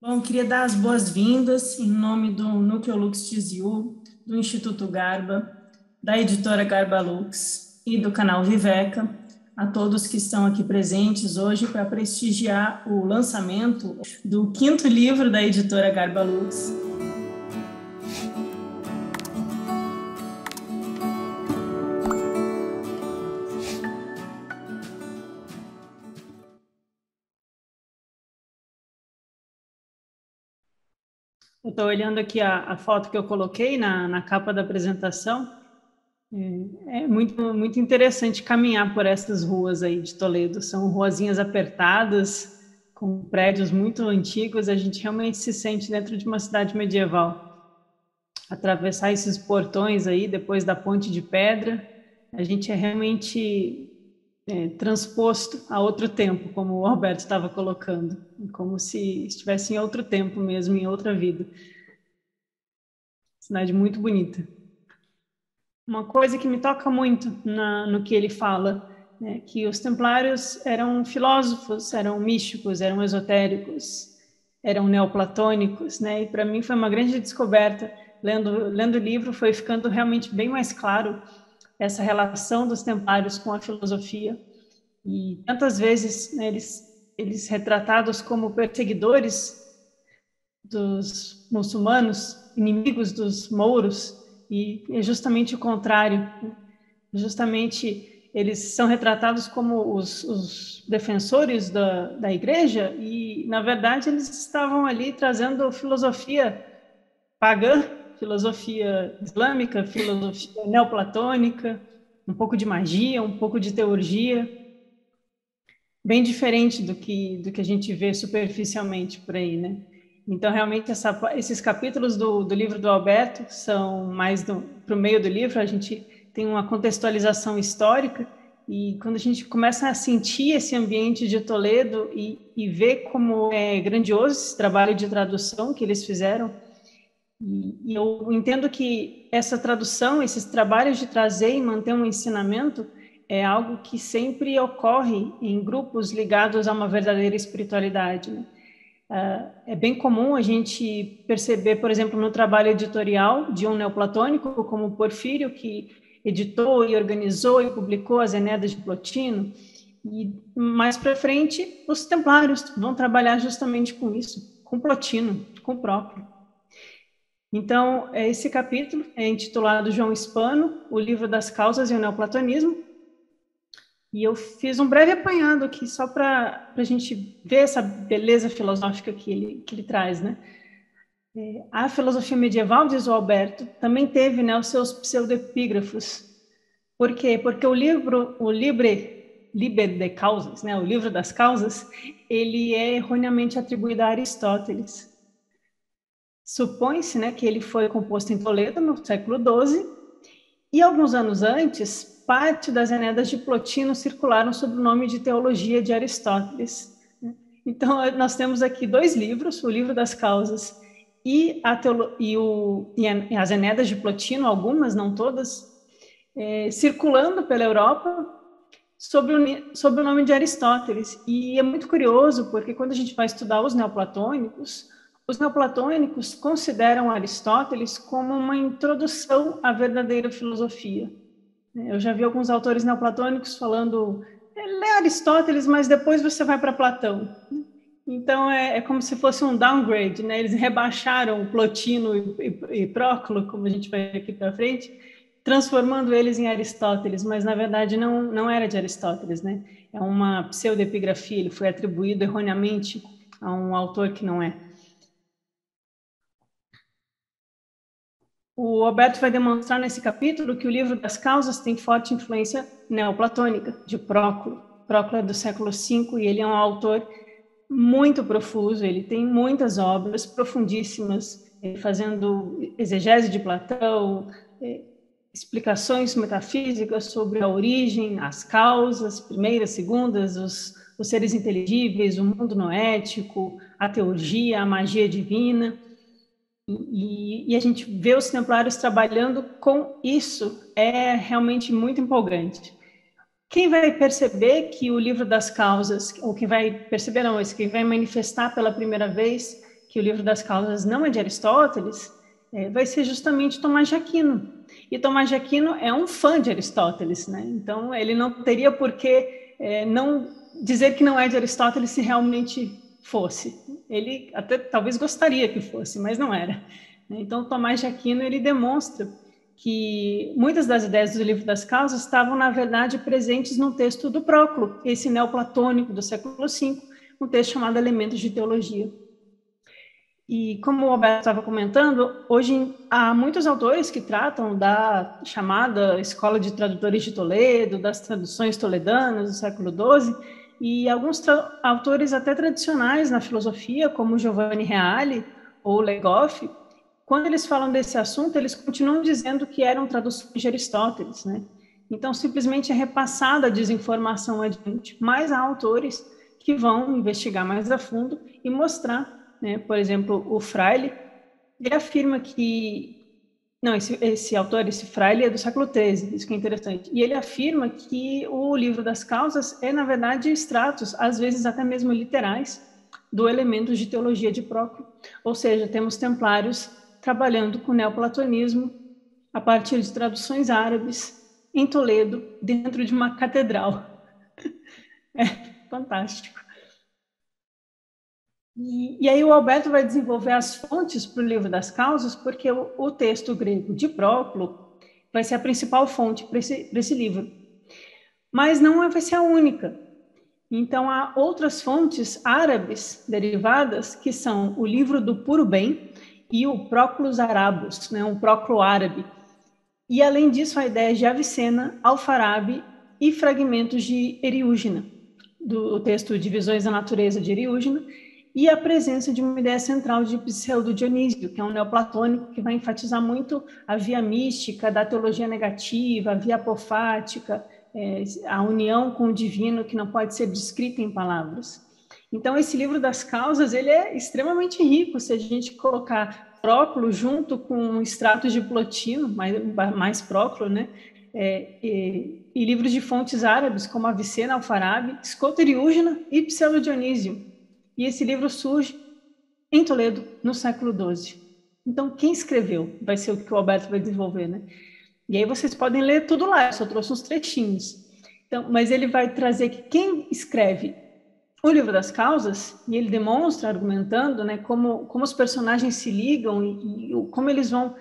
Bom, queria dar as boas-vindas em nome do Núcleo Lux TZU, do Instituto Garba, da editora Garba Lux e do canal Viveca, a todos que estão aqui presentes hoje para prestigiar o lançamento do 5º livro da editora Garba Lux. Eu estou olhando aqui a foto que eu coloquei na capa da apresentação. É muito interessante caminhar por essas ruas aí de Toledo. São ruazinhas apertadas, com prédios muito antigos. A gente realmente se sente dentro de uma cidade medieval. Atravessar esses portões aí, depois da ponte de pedra, a gente é realmente transposto a outro tempo, como o Alberto estava colocando, como se estivesse em outro tempo mesmo, em outra vida. Cidade muito bonita. Uma coisa que me toca muito no que ele fala, né, que os templários eram filósofos, eram místicos, eram esotéricos, eram neoplatônicos, né, e para mim foi uma grande descoberta. Lendo o livro foi ficando realmente bem mais claro essa relação dos templários com a filosofia. E tantas vezes, né, eles retratados como perseguidores dos muçulmanos, inimigos dos mouros, e é justamente o contrário. Justamente eles são retratados como os defensores da igreja e, na verdade, eles estavam ali trazendo filosofia pagã, filosofia islâmica, filosofia neoplatônica, um pouco de magia, um pouco de teurgia, bem diferente do que a gente vê superficialmente por aí, né? Então, realmente, esses capítulos do livro do Alberto são mais para o meio do livro, a gente tem uma contextualização histórica, e quando a gente começa a sentir esse ambiente de Toledo e ver como é grandioso esse trabalho de tradução que eles fizeram, e eu entendo que essa tradução, esses trabalhos de trazer e manter um ensinamento, é algo que sempre ocorre em grupos ligados a uma verdadeira espiritualidade, né? É bem comum a gente perceber, por exemplo, no trabalho editorial de um neoplatônico, como Porfírio, que editou e organizou e publicou as Enedas de Plotino, e mais para frente os templários vão trabalhar justamente com isso, com Plotino, com Próprio. Então, esse capítulo é intitulado João Hispano, o livro das causas e o neoplatonismo, e eu fiz um breve apanhado aqui, só para a gente ver essa beleza filosófica que ele traz, né? A filosofia medieval, diz o Alberto, também teve, né, os seus pseudoepígrafos. Por quê? Porque o Liber de Causas, né, o livro das causas, ele é erroneamente atribuído a Aristóteles. Supõe-se, né, que ele foi composto em Toledo, no século XII, e alguns anos antes, parte das Enedas de Plotino circularam sob o nome de Teologia de Aristóteles. Então, nós temos aqui 2 livros, o Livro das Causas e as Enedas de Plotino, algumas, não todas, circulando pela Europa sob o nome de Aristóteles. E é muito curioso, porque quando a gente vai estudar os neoplatônicos consideram Aristóteles como uma introdução à verdadeira filosofia. Eu já vi alguns autores neoplatônicos falando, lê Aristóteles, mas depois você vai para Platão. Então, é como se fosse um downgrade, né? Eles rebaixaram Plotino e Próclo, como a gente vai aqui para frente, transformando eles em Aristóteles, mas, na verdade, não era de Aristóteles, né? É uma pseudepigrafia, ele foi atribuído erroneamente a um autor que não é. O Alberto vai demonstrar nesse capítulo que o livro das causas tem forte influência neoplatônica, de Próclo. Próclo é do século V e ele é um autor muito profuso, ele tem muitas obras profundíssimas, fazendo exegese de Platão, explicações metafísicas sobre a origem, as causas, primeiras, segundas, os seres inteligíveis, o mundo noético, a teurgia, a magia divina. E a gente vê os templários trabalhando com isso, é realmente muito empolgante. Quem vai perceber que o livro das causas, ou quem vai perceber não, quem vai manifestar pela primeira vez que o livro das causas não é de Aristóteles, vai ser justamente Tomás de Aquino. E Tomás de Aquino é um fã de Aristóteles, né? Então ele não teria por que não dizer que não é de Aristóteles se realmente fosse. Ele até talvez gostaria que fosse, mas não era. Então Tomás de Aquino ele demonstra que muitas das ideias do livro das causas estavam, na verdade, presentes no texto do Próclo, esse neoplatônico do século V, um texto chamado Elementos de Teologia. E como o Alberto estava comentando, hoje há muitos autores que tratam da chamada Escola de Tradutores de Toledo, das traduções toledanas do século XII, e alguns autores até tradicionais na filosofia, como Giovanni Reale ou Legoff, quando eles falam desse assunto, eles continuam dizendo que eram traduções de Aristóteles, né? Então, simplesmente é repassada a desinformação adiante. Mas há autores que vão investigar mais a fundo e mostrar, né? Por exemplo, o Freire, ele afirma que... Não, esse autor, esse Freire, é do século XIII, isso que é interessante. E ele afirma que o livro das causas é, na verdade, extratos, às vezes até mesmo literais, do Elementos de Teologia de Próclo. Ou seja, temos templários trabalhando com o neoplatonismo a partir de traduções árabes em Toledo, dentro de uma catedral. É fantástico. E aí o Alberto vai desenvolver as fontes para o livro das causas, porque o texto grego de Próclo vai ser a principal fonte para esse livro. Mas não vai ser a única. Então, há outras fontes árabes derivadas, que são o livro do Puro Bem e o Proclus Arabus, né, um próclo árabe. E, além disso, a ideia de Avicena, Alfarabi e fragmentos de Eriúgena, do texto Divisões da Natureza de Eriúgena, e a presença de uma ideia central de Pseudo Dionísio, que é um neoplatônico que vai enfatizar muito a via mística da teologia negativa, a via apofática, a união com o divino que não pode ser descrita em palavras. Então, esse livro das causas, ele é extremamente rico, se a gente colocar Próclo junto com extratos de Plotino, mais Próclo, né? E livros de fontes árabes, como Avicena, Alfarabi, Scoto Eriúgena e Pseudo Dionísio. E esse livro surge em Toledo, no século XII. Então, quem escreveu vai ser o que o Alberto vai desenvolver, né? E aí vocês podem ler tudo lá, eu só trouxe uns trechinhos. Então, mas ele vai trazer que quem escreve o livro das causas, e ele demonstra, argumentando, né, como os personagens se ligam e como eles vão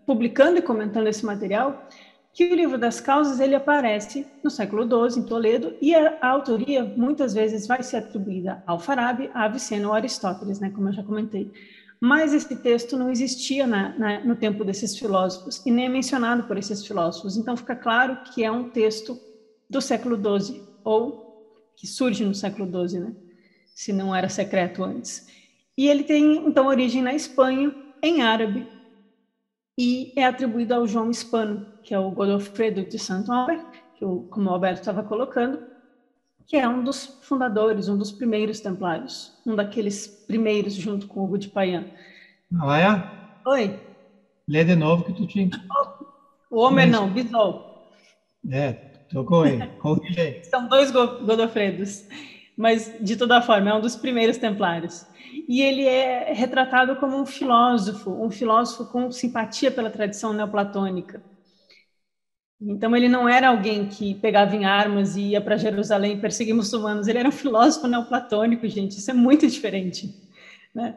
publicando e comentando esse material, que o livro das causas ele aparece no século XII, em Toledo, e a autoria muitas vezes vai ser atribuída ao Farabi, a Avicena ou a Aristóteles, né, como eu já comentei. Mas esse texto não existia no tempo desses filósofos, e nem é mencionado por esses filósofos. Então fica claro que é um texto do século XII, ou que surge no século XII, né? Se não era secreto antes. E ele tem, então, origem na Espanha, em árabe, e é atribuído ao João Hispano, que é o Godofredo de Saint-Omer, como o Alberto estava colocando, que é um dos fundadores, um dos primeiros templários, um daqueles primeiros junto com Hugo de Payán. Laia, Oi? lê de novo que tu tinha. O Homer não, Bisol. Tocou aí. Corrige aí. São dois Godofredos, mas de toda forma é um dos primeiros templários. E ele é retratado como um filósofo com simpatia pela tradição neoplatônica. Então ele não era alguém que pegava em armas e ia para Jerusalém perseguir muçulmanos, ele era um filósofo neoplatônico, gente, isso é muito diferente, né?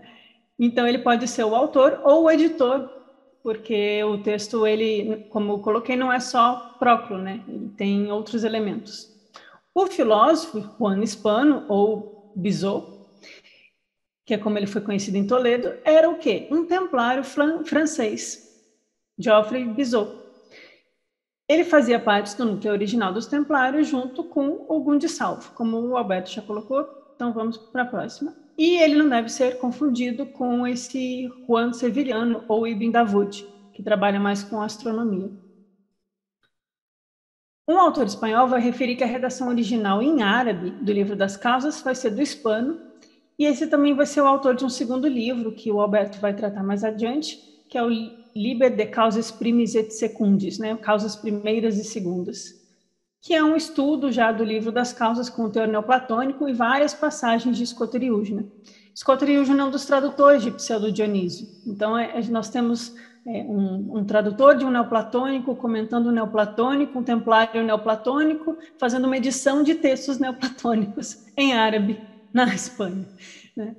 Então ele pode ser o autor ou o editor, porque o texto, ele, como eu coloquei, não é só Próclo, né? Ele tem outros elementos. O filósofo Juan Hispano, ou Bizot, que é como ele foi conhecido em Toledo, era o quê? Um templário francês, Geoffroy Bizot. Ele fazia parte do núcleo original dos templários junto com Ogum de Salvo, como o Alberto já colocou, então vamos para a próxima. E ele não deve ser confundido com esse Juan Severiano ou Ibn Davud, que trabalha mais com astronomia. Um autor espanhol vai referir que a redação original em árabe do livro das causas vai ser do Hispano, e esse também vai ser o autor de um segundo livro, que o Alberto vai tratar mais adiante, que é o Liber de Causas Primis et Secundis, né? Causas primeiras e segundas, que é um estudo já do livro das causas com o teor neoplatônico e várias passagens de Escoteriúgena. Escoteriúgena é um dos tradutores de Pseudo-Dionísio. Então, nós temos um tradutor de um neoplatônico comentando o neoplatônico, um templário neoplatônico, fazendo uma edição de textos neoplatônicos em árabe na Espanha, né?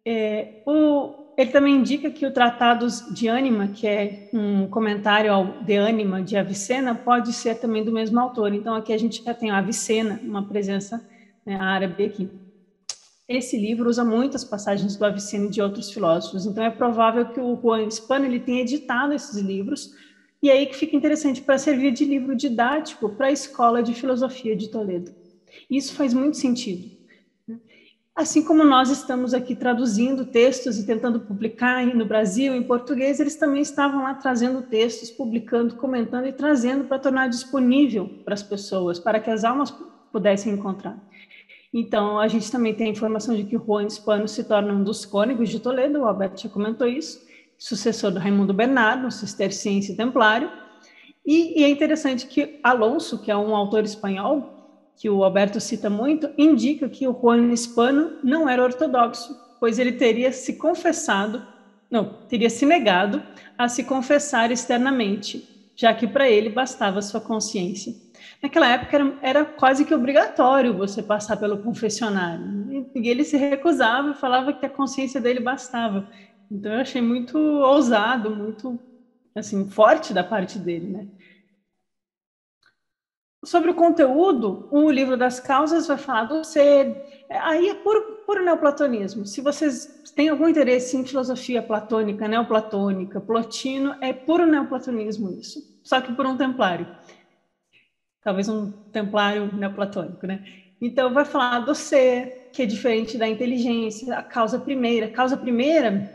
Ele também indica que o Tratados de Ânima, que é um comentário ao De Ânima de Avicena, pode ser também do mesmo autor. Então, aqui a gente já tem a Avicena, uma presença, né, árabe aqui. Esse livro usa muitas passagens do Avicena e de outros filósofos, então é provável que o Juan Hispano ele tenha editado esses livros, e aí que fica interessante para servir de livro didático para a Escola de Filosofia de Toledo. Isso faz muito sentido. Assim como nós estamos aqui traduzindo textos e tentando publicar no Brasil em português, eles também estavam lá trazendo textos, publicando, comentando e trazendo para tornar disponível para as pessoas, para que as almas pudessem encontrar. Então, a gente também tem a informação de que o Juan Hispano se torna um dos cônegos de Toledo, o Alberto já comentou isso, sucessor do Raimundo Bernardo, um cisterciense templário, e é interessante que Alonso, que é um autor espanhol, que o Alberto cita muito, indica que o Juan Hispano não era ortodoxo, pois ele teria se negado a se confessar externamente, já que para ele bastava sua consciência. Naquela época era quase que obrigatório você passar pelo confessionário, e ele se recusava e falava que a consciência dele bastava. Então eu achei muito ousado, muito assim, forte da parte dele, né? Sobre o conteúdo, o livro das causas vai falar do ser. Aí é puro neoplatonismo. Se vocês têm algum interesse em filosofia platônica, neoplatônica, Plotino, é puro neoplatonismo isso. Só que por um templário. Talvez um templário neoplatônico, né? Então vai falar do ser, que é diferente da inteligência, a causa primeira. A causa primeira,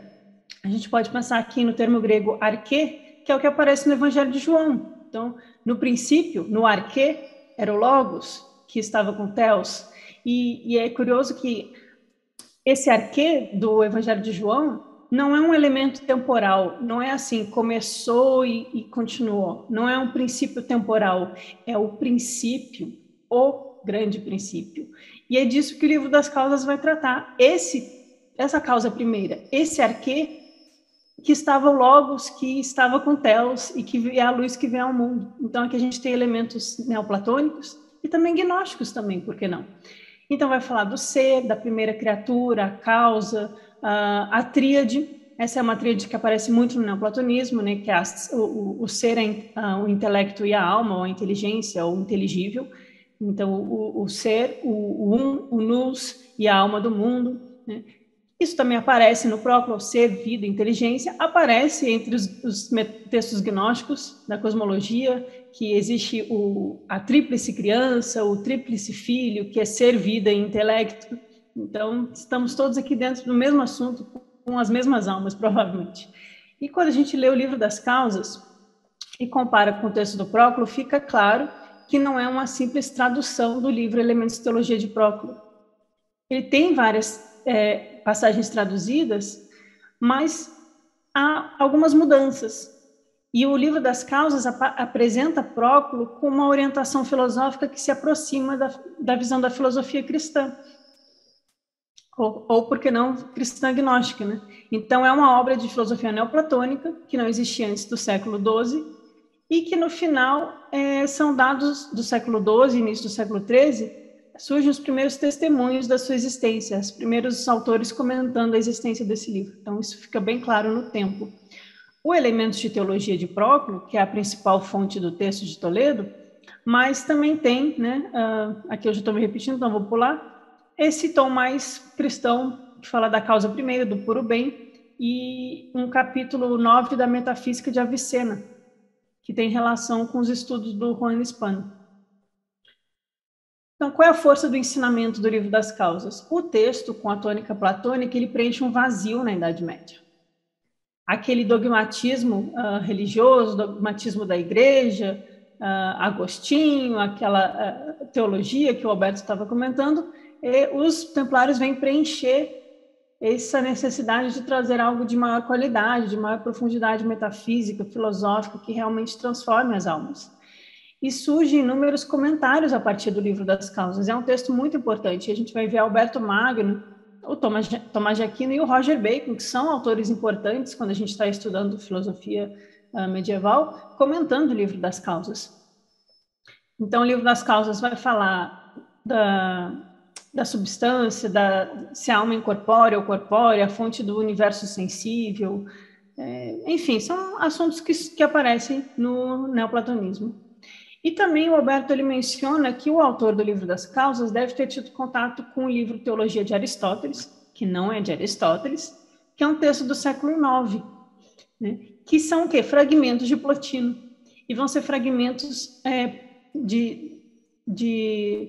a gente pode pensar aqui no termo grego arquê, que é o que aparece no Evangelho de João. Então, no princípio, no arquê, era o Logos, que estava com Theos. E é curioso que esse arquê do Evangelho de João não é um elemento temporal, não é assim, começou e continuou. Não é um princípio temporal, é o princípio, o grande princípio. E é disso que o livro das causas vai tratar. Essa causa primeira, esse arquê que estava o Logos, que estava com Theos e que é a luz que vem ao mundo. Então aqui a gente tem elementos neoplatônicos e também gnósticos também, por que não? Então vai falar do ser, da primeira criatura, a causa, a tríade. Essa é uma tríade que aparece muito no neoplatonismo, né, que é o ser, o intelecto e a alma, ou a inteligência, ou o inteligível. Então o ser, o nous e a alma do mundo, né? Isso também aparece no próprio ser, vida, inteligência, aparece entre os textos gnósticos da cosmologia, que existe a tríplice criança, o tríplice filho, que é ser, vida e intelecto. Então, estamos todos aqui dentro do mesmo assunto, com as mesmas almas, provavelmente. E quando a gente lê o livro das causas e compara com o texto do Próclo, fica claro que não é uma simples tradução do livro Elementos de Teologia de Próclo. Ele tem várias passagens traduzidas, mas há algumas mudanças. E o livro das causas apresenta Próclo com uma orientação filosófica que se aproxima da visão da filosofia cristã, ou por que não, cristã gnóstica, né? Então é uma obra de filosofia neoplatônica, que não existia antes do século XII, e que no final são dados do século XII, início do século XIII, surgem os primeiros testemunhos da sua existência, os primeiros autores comentando a existência desse livro. Então, isso fica bem claro no tempo. O Elementos de Teologia de Próclo, que é a principal fonte do texto de Toledo, mas também tem, né, aqui eu já estou me repetindo, então vou pular, esse tom mais cristão, que fala da causa primeira, do puro bem, e um capítulo 9 da Metafísica de Avicena, que tem relação com os estudos do Juan Hispano. Então, qual é a força do ensinamento do livro das causas? O texto, com a tônica platônica, ele preenche um vazio na Idade Média. Aquele dogmatismo religioso, dogmatismo da igreja, Agostinho, aquela teologia que o Alberto estava comentando, os templários vêm preencher essa necessidade de trazer algo de maior qualidade, de maior profundidade metafísica, filosófica, que realmente transforme as almas. e surgem inúmeros comentários a partir do Livro das Causas. É um texto muito importante. A gente vai ver Alberto Magno, o Tomás de Aquino e o Roger Bacon, que são autores importantes quando a gente está estudando filosofia medieval, comentando o Livro das Causas. Então, o Livro das Causas vai falar da substância, se a alma é incorpórea ou corpórea, a fonte do universo sensível, enfim, são assuntos que aparecem no neoplatonismo. E também o Alberto ele menciona que o autor do Livro das Causas deve ter tido contato com o livro Teologia de Aristóteles, que não é de Aristóteles, que é um texto do século IX, né, que são o quê? Fragmentos de Plotino. E vão ser fragmentos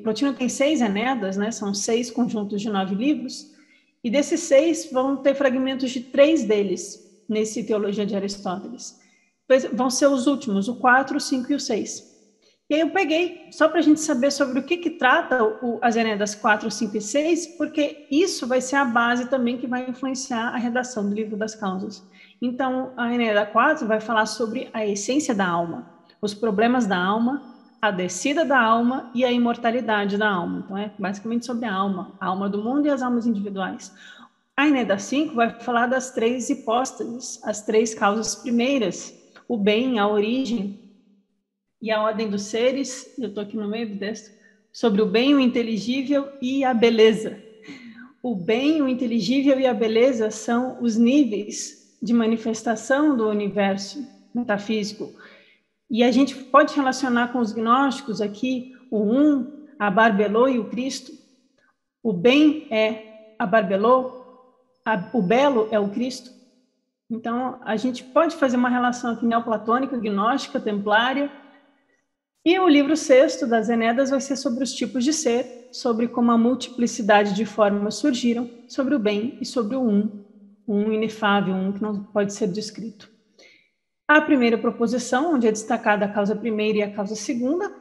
Plotino tem 6 Enedas, né, são 6 conjuntos de 9 livros, e desses 6 vão ter fragmentos de 3 deles nesse Teologia de Aristóteles. Depois vão ser os últimos, o 4, o 5 e o 6. E aí eu peguei, só para a gente saber sobre o que trata as Enedas 4, 5 e 6, porque isso vai ser a base também que vai influenciar a redação do Livro das Causas. Então, a Eneda 4 vai falar sobre a essência da alma, os problemas da alma, a descida da alma e a imortalidade da alma. Então, é basicamente sobre a alma do mundo e as almas individuais. A Eneda 5 vai falar das 3 hipóstases, as 3 causas primeiras, o bem, a origem e a ordem dos seres, eu estou aqui no meio do texto, sobre o bem, o inteligível e a beleza. O bem, o inteligível e a beleza são os níveis de manifestação do universo metafísico. E a gente pode relacionar com os gnósticos aqui o a Barbelô e o Cristo. O bem é a Barbelô, o belo é o Cristo. Então, a gente pode fazer uma relação aqui neoplatônica, gnóstica, templária. E o livro 6º das Enedas vai ser sobre os tipos de ser, sobre como a multiplicidade de formas surgiram, sobre o bem e sobre o inefável, que não pode ser descrito. A primeira proposição, onde é destacada a causa primeira e a causa segunda.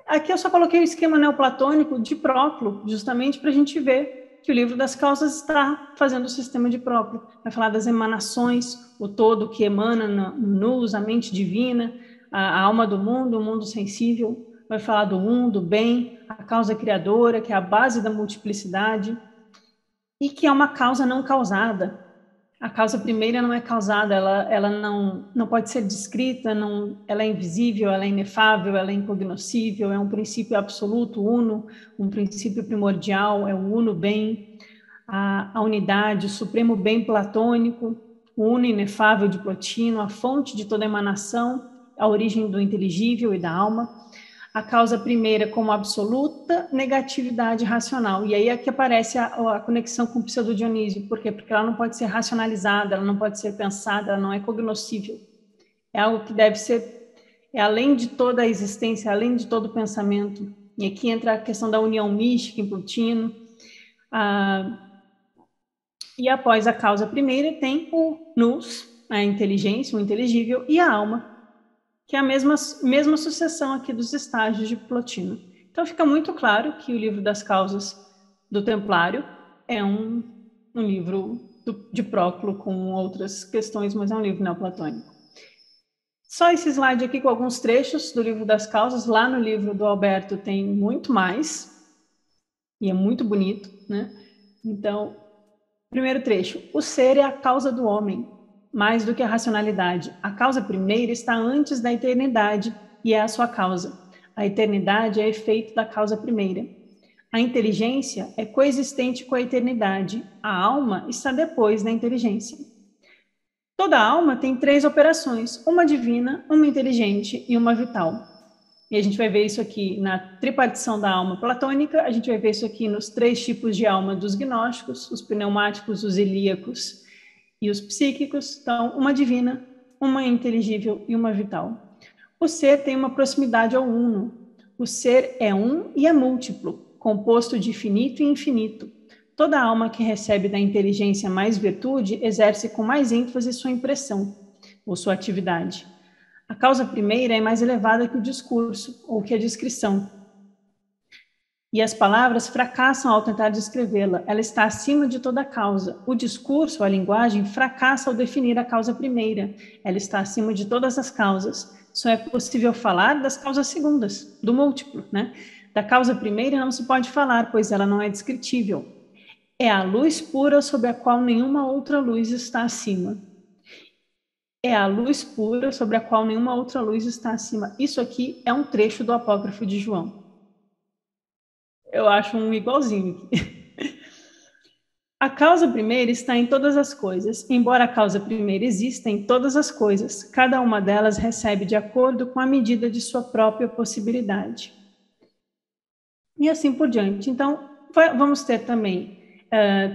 Aqui eu só coloquei o esquema neoplatônico de Próclo, justamente para a gente ver que o Livro das Causas está fazendo o sistema de Próclo. Vai falar das emanações, o todo que emana no nous, a mente divina, a alma do mundo, o mundo sensível. Vai falar do do bem, a causa criadora, que é a base da multiplicidade, e que é uma causa não causada. A causa primeira não é causada, ela não pode ser descrita, ela é invisível, ela é inefável, ela é incognoscível, é um princípio absoluto, uno, um princípio primordial, é o uno bem, a unidade, o supremo bem platônico, o uno inefável de Plotino, a fonte de toda emanação, a origem do inteligível e da alma. A causa primeira como absoluta negatividade racional. E aí é que aparece a conexão com o Pseudo-Dionísio. Por quê? Porque ela não pode ser racionalizada, ela não pode ser pensada, ela não é cognoscível. É algo que deve ser, além de toda a existência, além de todo o pensamento. E aqui entra a questão da união mística em Plotino. E após a causa primeira tem o nous, a inteligência, o inteligível, e a alma, que é a mesma sucessão aqui dos estágios de Plotino. Então, fica muito claro que o Livro das Causas do Templário é um livro de Próclo com outras questões, mas é um livro neoplatônico. Só esse slide aqui com alguns trechos do Livro das Causas. Lá no livro do Alberto tem muito mais, e é muito bonito, né? Então, primeiro trecho. O ser é a causa do homem, mais do que a racionalidade. A causa primeira está antes da eternidade e é a sua causa. A eternidade é efeito da causa primeira. A inteligência é coexistente com a eternidade. A alma está depois da inteligência. Toda alma tem 3 operações, uma divina, uma inteligente e uma vital. E a gente vai ver isso aqui na tripartição da alma platônica, a gente vai ver isso aqui nos 3 tipos de alma dos gnósticos, os pneumáticos, os ilíacos e os psíquicos. Então, uma divina, uma inteligível e uma vital. O ser tem uma proximidade ao uno. O ser é um e é múltiplo, composto de finito e infinito. Toda alma que recebe da inteligência mais virtude exerce com mais ênfase sua impressão, ou sua atividade. A causa primeira é mais elevada que o discurso, ou que a descrição. E as palavras fracassam ao tentar descrevê-la. Ela está acima de toda causa. O discurso, a linguagem, fracassa ao definir a causa primeira. Ela está acima de todas as causas. só é possível falar das causas segundas, do múltiplo, né? Da causa primeira não se pode falar, pois ela não é descritível. É a luz pura sobre a qual nenhuma outra luz está acima. É a luz pura sobre a qual nenhuma outra luz está acima. Isso aqui é um trecho do Apócrifo de João. Eu acho um igualzinho aqui. A causa primeira está em todas as coisas. Embora a causa primeira exista em todas as coisas, cada uma delas recebe de acordo com a medida de sua própria possibilidade. E assim por diante. Então, vamos ter também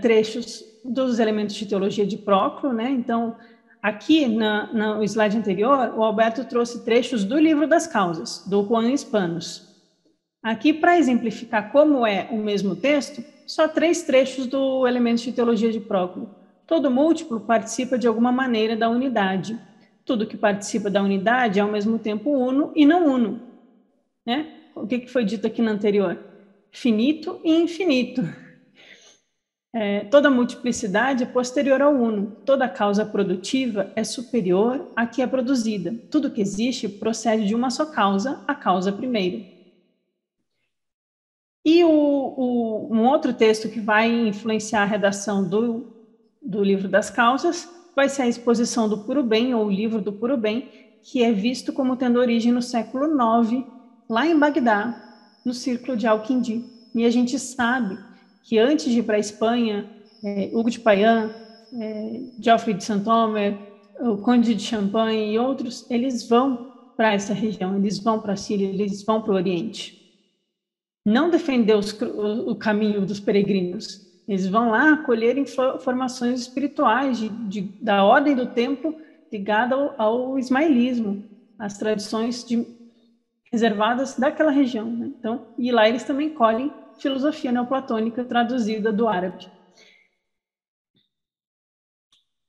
trechos dos elementos de teologia de Próclo, né? Então, aqui no slide anterior, o Alberto trouxe trechos do livro das causas, do Juan Hispanos. Aqui, para exemplificar como é o mesmo texto, só 3 trechos do Elementos de Teologia de Próclo. Todo múltiplo participa de alguma maneira da unidade. Tudo que participa da unidade é ao mesmo tempo uno e não uno. Né? O que foi dito aqui no anterior? Finito e infinito. Toda multiplicidade é posterior ao uno. Toda causa produtiva é superior à que é produzida. Tudo que existe procede de uma só causa, a causa primeira. E um outro texto que vai influenciar a redação do livro das causas vai ser a exposição do Puro Bem, ou o livro do Puro Bem, que é visto como tendo origem no século IX, lá em Bagdá, no círculo de Al-Kindi. E a gente sabe que antes de ir para a Espanha, Hugo de Payens, Geoffrey de Saint-Omer, o Conde de Champagne e outros, eles vão para essa região, eles vão para a Síria, eles vão para o Oriente. Não defender o caminho dos peregrinos. Eles vão lá acolher informações espirituais da ordem do templo ligada ao ismailismo, às tradições reservadas daquela região. Né? Então, e lá eles também colhem filosofia neoplatônica traduzida do árabe.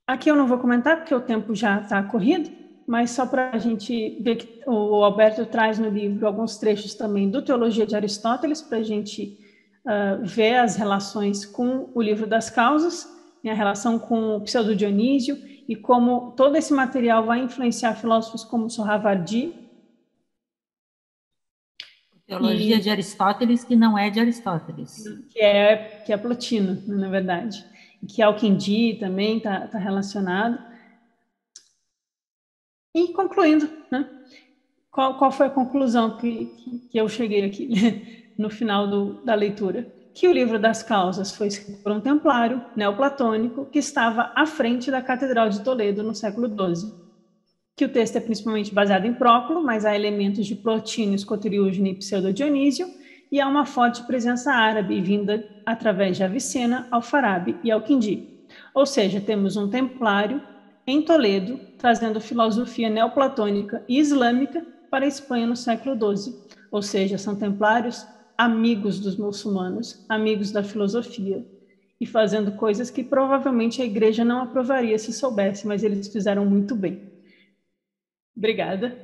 Aqui eu não vou comentar, porque o tempo já está corrido, mas só para a gente ver que o Alberto traz no livro alguns trechos também do Teologia de Aristóteles, para a gente ver as relações com o livro das causas, né, a relação com o Pseudo-Dionísio, e como todo esse material vai influenciar filósofos como Sohrawardi. Teologia de Aristóteles, que não é de Aristóteles. Que é Plotino, na verdade. Que Al-Kindi também está relacionado. E concluindo, né? Qual foi a conclusão que eu cheguei aqui no final da leitura? Que o livro das causas foi escrito por um templário neoplatônico que estava à frente da Catedral de Toledo no século XII. Que o texto é principalmente baseado em Próclo, mas há elementos de Plotino, Escoteriúgene e Pseudo-Dionísio, e há uma forte presença árabe vinda através de Avicena, Alfarabi e Al-Kindi. Ou seja, temos um templário em Toledo, trazendo filosofia neoplatônica e islâmica para a Espanha no século XII. Ou seja, são templários amigos dos muçulmanos, amigos da filosofia, e fazendo coisas que provavelmente a igreja não aprovaria se soubesse, mas eles fizeram muito bem. Obrigada.